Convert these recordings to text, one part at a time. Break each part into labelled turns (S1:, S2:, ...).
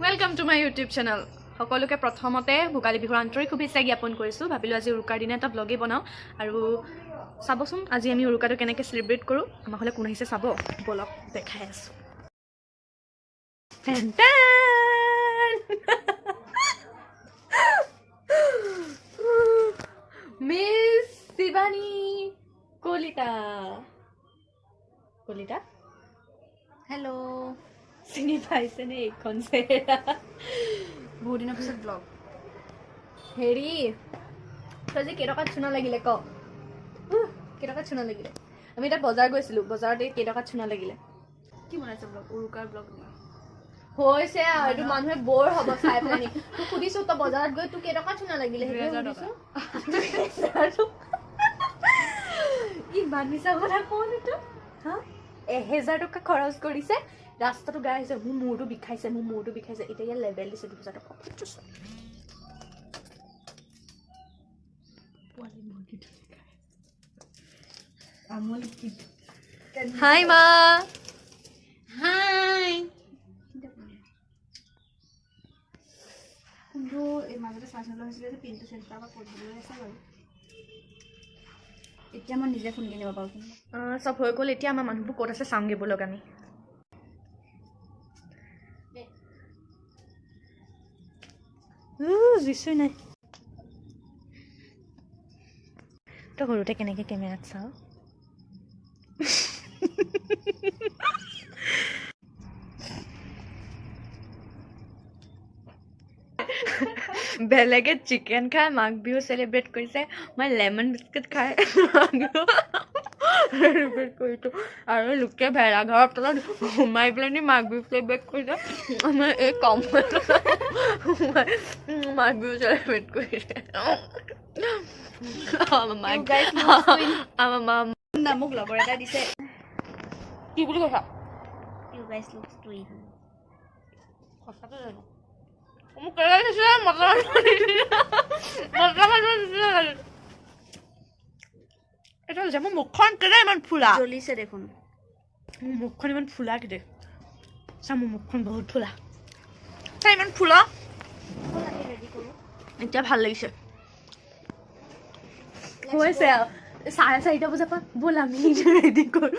S1: Welcome to my YouTube channel. সকলোকে প্ৰথমতে ভোগালী বিহুৰ আন্তৰিক শুভেচ্ছা জ্ঞাপন কৰিছো ভাবিলো আজি উৰুকাৰ দিনা এটা ব্লগে বনাও আৰু চাবচোন আজি আমি উৰুকাটো কেনেকৈ সেলিব্ৰেট কৰো আমাৰ হলে কোন আহিছে চাব বলক দেখাই আছো মিস শিবানী কলিতা
S2: হেল্ল'
S1: চিনি পাইছে নে এইখন চেহেৰা
S2: বহুত দিনৰ পিছত ব্লগ
S1: হেৰি তই যে কেইটকাত চুনা লাগিলে ক কেইটকাত চুনা লাগিলে আমি এটা বজাৰ গৈছিলো বজাৰতে কেইটকাত চুনা লাগিলে
S2: কি বনাইছে ব্লগ উৰুকাৰ ব্লগ
S1: হৈছে এইটো মানুহে বৰ হ'ব চাই পেলাই তোক সুধিছো তই বজাৰত গৈ তোক কেইটকাত চুনা লাগিলে সেইটো ইমান মিছা কথা কোন এইটো হা 1000 টকা খৰচ কৰিছে ৰাস্তাটো গাই আহিছে মোৰ মূৰটো বিষাইছে এতিয়া লেভেল দিছে 2000 টকা হাই মা
S2: হাই কিন্তু এই মাজতে চাৰ্জ হৈছিলে যে পিনটো চেঞ্জ কৰা কৰিবলৈ আছে বাৰু এতিয়া মই নিজে ফোন কিনিব পাৰোঁ
S1: চব হৈ গ'ল এতিয়া আমাৰ মানুহবোৰ ক'ত আছে চাওঁগে বলক আমি জিছুই নাই তই সৰুতে কেনেকৈ কেমেৰাত চাওঁ বেলেগে চিকেন খাই মাঘ বিহু চেলিব্ৰেট কৰিছে মই লেমন বিস্কুট খাই চেলিব্ৰেট কৰিছোঁ আৰু লোকে ভেড়া ঘৰৰ তলত সোমাই পেলাই মাঘ বিহু চেলিব্ৰেট কৰিছে আমাৰ এই কম মাঘ বিহু চেলিব্ৰেট কৰিছে আমাৰ মা
S2: মোক লগৰ এটা দিছে
S1: কি বুলি কৈছা
S2: ইউ গাইজ লুকছ টুইন
S1: সঁচাকৈ জানো মোক কেনেকৈ দিছিলে মছলা এইটো হৈছে মোৰ মুখখন কেলে ইমান ফুলা
S2: জ্বলিছে দেখোন
S1: মোৰ মুখখন ইমান ফুলা কেলে চা মোৰ মুখখন বহুত ফুলা চাই ইমান ফুলা
S2: ৰেডি কৰোঁ
S1: এতিয়া ভাল লাগিছে হৈছে আৰু 4:30 বজাৰ পৰা ব'ল আমি এতিয়া ৰেডি কৰোঁ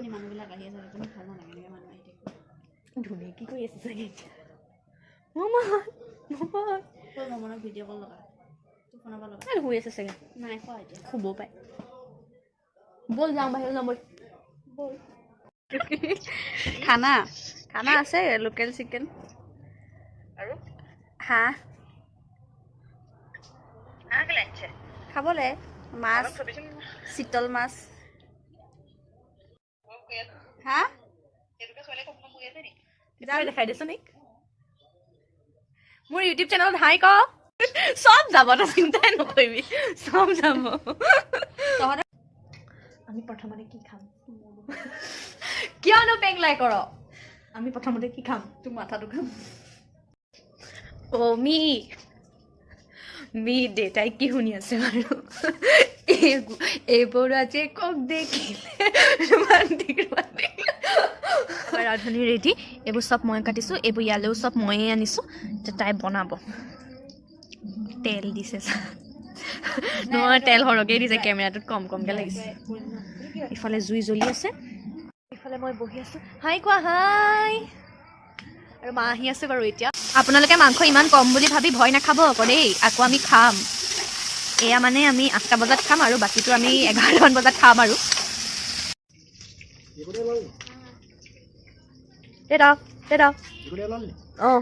S2: মানুহবিলাক আহি আছে তুমি ভাল নালাগে এনেকৈ মানুহ আহি থাকিব
S1: ধুনীয়া কি কৰি আছে চাগে এতিয়া মমা
S2: মমনক ভিডিঅ' কল লগা তোৰ ফোনৰ পৰা লগা
S1: শুই আছে চাগে
S2: নাই খোৱা এতিয়া
S1: শুব পাই ব'ল যাওঁ বাহিৰত যাম ব'ল
S2: খানা আছে লোকেল চিকেন
S1: আৰু
S2: হাঁহ
S1: কেলে আনিছে
S2: খাবলৈ মাছ চিতল মাছ হা
S1: দেখাই দিছো নি মোৰ ইউটিউব চেনেলত হাই ক চব যাব তই চিন্তাই নকৰিবি চব যাব আমি প্ৰথমতে কি খাম কিয়নো পেংলাই কৰ আমি প্ৰথমতে কি খাম
S2: তোৰ মাথাটো খাম
S1: অ' মি দেউতাই কি শুনি আছে বাৰু এইবোৰ আজি কক দেখিলে ৰাধনী ৰেডি এইবোৰ চব মই কাটিছোঁ এইবোৰ ইয়ালৈও চব ময়ে আনিছোঁ তাই বনাব তেল দিছে নহয় তেল সৰহকৈ দিছে কেমেৰাটোত কমকৈ লাগিছে ইফালে জুই জ্বলি আছে ইফালে মই বহি আছোঁ হাই কোৱা হাই আৰু মা আহি আছে বাৰু এতিয়া আপোনালোকে মাংস ইমান কম বুলি ভাবি ভয় নাখাব আকৌ দেই আকৌ আমি খাম এয়া মানে আমি 8টা বজাত খাম আৰু বাকীটো আমি 11মান বজাত খাম আৰু অঁ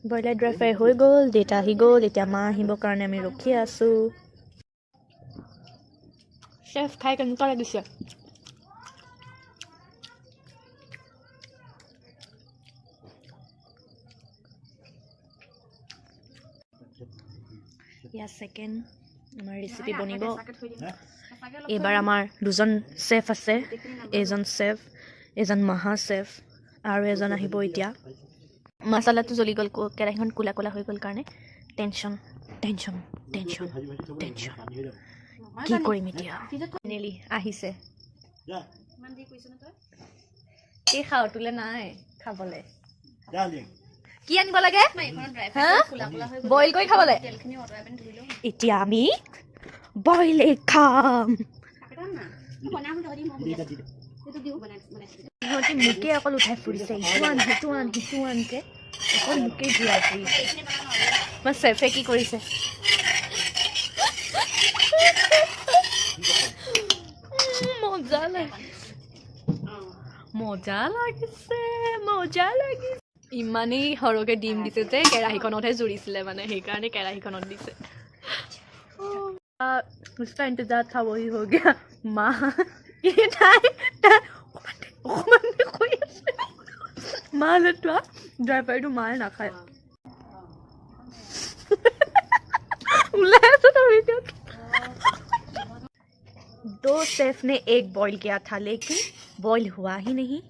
S1: ব্ৰইলাৰ ড্ৰাই ফ্ৰাই হৈ গ'ল দেউতা আহি গ'ল এতিয়া মা আহিবৰ কাৰণে আমি ৰখি আছোঁ চেফ খাই কেনেকুৱা লাগিছে ইয়াৰ ছেকেণ্ড আমাৰ ৰেচিপি বনিব এইবাৰ আমাৰ দুজন চেফ আছে এজন মহা চেফ আৰু এজন আহিব এতিয়া মছলাটো জ্বলি গ'ল কেৰাহীখন ক'লা ক'লা হৈ গ'ল কাৰণে টেনশ্যন কি কৰিম এতিয়া নেলি আহিছে এই খাওঁটোলে নাই খাবলৈ
S3: Darling.
S1: কি আনিব লাগে হা বইল কৰি খাবলৈ এতিয়া আমি বইল খাম সিহঁতি মোকে অকল উঠাই ফুৰিছে ইটো আন সিটো আন সিটো আনকে অকল মোকে ঘূৰাই ফুৰিছে মই চেফে কি কৰিছে মজা লাগিছে ইমানেই সৰহকে ডিম দিছে যে কেৰাহীখনতহে জুৰিছিলে মানে সেইকাৰণে কেৰাহীখনত দিছে उसका इंतजार था वही हो गया माँ ये माँ लटुआ ड्राइवर तो मार ना खाए दो शेफ ने एक बॉइल किया था लेकिन बॉइल हुआ ही नहीं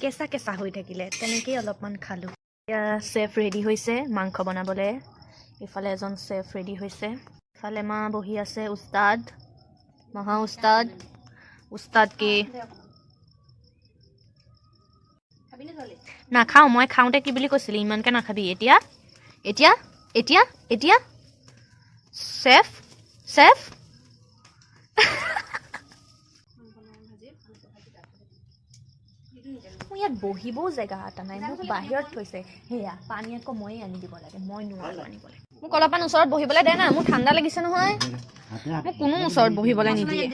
S1: কেঁচা কেঁচা হৈ থাকিলে তেনেকেই অলপমান খালোঁ এতিয়া চেফ ৰেডি হৈছে মাংস বনাবলৈ ইফালে এজন চেফ ৰেডি হৈছে ইফালে মা বহি আছে উস্তাদ মহা উস্তাদ কি নাখাওঁ মই খাওঁতে কি বুলি কৈছিলি ইমানকৈ নাখাবি এতিয়া এতিয়া এতিয়া এতিয়া চেফ চেফ মোৰ ইয়াত বহিবও জেগা এটা নাই মোক বাহিৰত থৈছে সেয়া পানী আকৌ ময়ে আনি দিব লাগে মই নোৱাৰোঁ আনিবলৈ মোক অলপমান ওচৰত বহিবলৈ দে না মোৰ ঠাণ্ডা লাগিছে নহয় মোক কোনো ওচৰত বহিবলৈ নিদিয়ে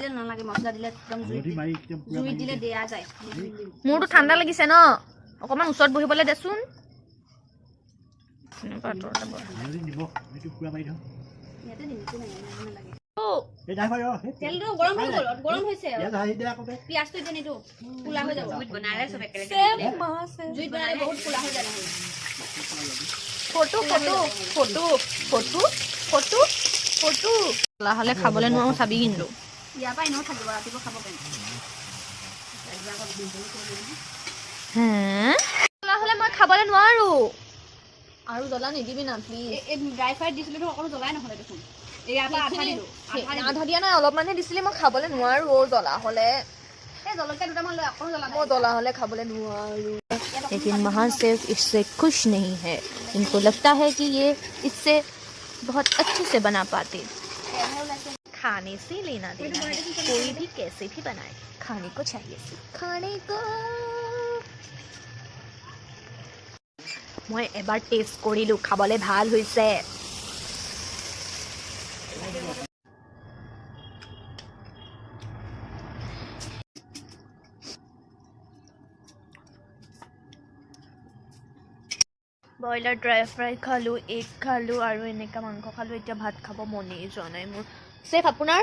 S1: মোৰতো ঠাণ্ডা লাগিছে ন অকণমান ওচৰত বহিবলৈ দেচোন
S2: তেলটো গৰম হৈ গ'ল গৰম হৈছে পিয়াজটো এতিয়া নিদো পুলা হৈ যাব জুইত বনালে সব একেলগে জুইত বনালে বহুত পুলা হৈ যায়
S1: photo photo photo photo photo photo লাহলে খাবলৈ নোৱাৰো চাবি কিন্তু
S2: ইয়াৰ পৰা এনেও থাকিব ৰাতিপুৱা খাব পাৰিম
S1: লাহলে মই খাবলৈ নোৱাৰো আৰু জ্বলা নিদিবি না প্লিজ
S2: এই ড্ৰাই ফ্ৰাই দিছিলো তো অকল জ্বলাই নহ'লে দেখোন ইয়াৰ পৰা আধা দিলো
S1: আধা দিয়া নাই অলপমানহে দিছিলি মই খাবলৈ নোৱাৰো জ্বলা হ'লে
S2: এই জলকীয়া দুটামান লৈ অকল জ্বলা
S1: মই জ্বলা হ'লে খাবলৈ নোৱাৰো लेकिन महान सेफ इससे खुश नहीं है इनको लगता है कि ये इससे बहुत अच्छे से बना पाते खाने से लेना देना है कोई भी कैसे भी बनाए खाने को चाहिए खाने को मैं एबार टेस्ट करिलो खाबले ভাল হৈছে ব্ৰইলাৰ ড্ৰাই ফ্ৰাই খালোঁ এগ খালোঁ আৰু এনেকুৱা মাংস খালোঁ এতিয়া ভাত খাব মনেই যোৱা নাই মোৰ চেফ আপোনাৰ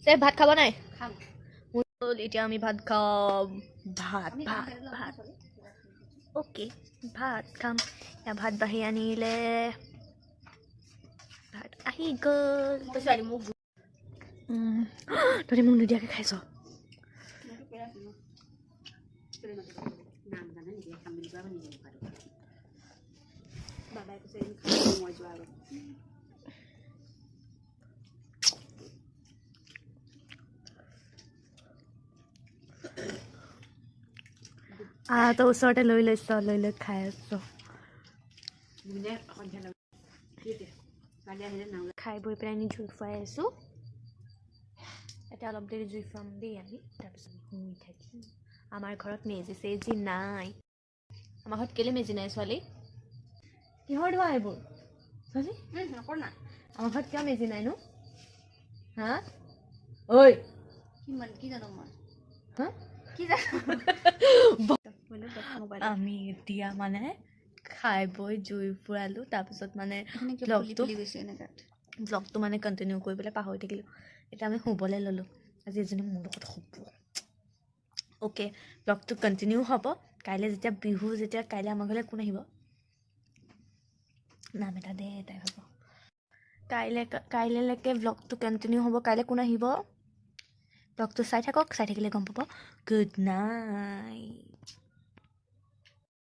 S1: চেফ ভাত খাব নাই
S2: খাম
S1: মোৰ এতিয়া আমি ভাত খাম ভাত ভাত ভাত অ'কে ভাত খাম এতিয়া ভাত বাঢ়ি আনিলে ভাত আহি গ'ল তহঁতি মোক নিদিয়াকৈ খাইছ
S2: বাবাই কৈছে মই যোৱা আগত
S1: তো ওচৰতে লৈ লৈছ লৈ লৈ খাই আছ খাই বৈ পেলাই আমি জুই ফুৱাই আছোঁ এতিয়া অলপ দেৰি জুই ফুৱাম দেই আমি তাৰপিছত শুই থাকিম আমাৰ ঘৰত মেজি চেজি নাই আমাৰ ঘৰত কেলৈ মেজি নাই ছোৱালী কিহৰ ধোৱা এইবোৰ ছোৱালী
S2: নকৰ না
S1: আমাৰ ঘৰত কিয় মেজি নাই নো হা ঐ
S2: কি জানো মই
S1: হা
S2: কি জানো
S1: আমি এতিয়া মানে খাই বৈ জুই ফুৰালোঁ তাৰপিছত মানে ব্লগটো মানে কণ্টিনিউ কৰিবলৈ পাহৰি থাকিলোঁ এতিয়া আমি শুবলৈ ল'লোঁ আজি এজনী মোৰ লগত শুব অ'কে ব্লগটো কণ্টিনিউ হ'ব কাইলৈ যেতিয়া বিহু যেতিয়া কাইলৈ আমাৰ ঘৰলৈ কোন আহিব নাম এটা দে তাই হ'ব কাইলৈলৈকে ব্লগটো কণ্টিনিউ হ'ব কাইলৈ কোন আহিব ব্লগটো চাই থাকক চাই থাকিলে গম পাব গুড নাইট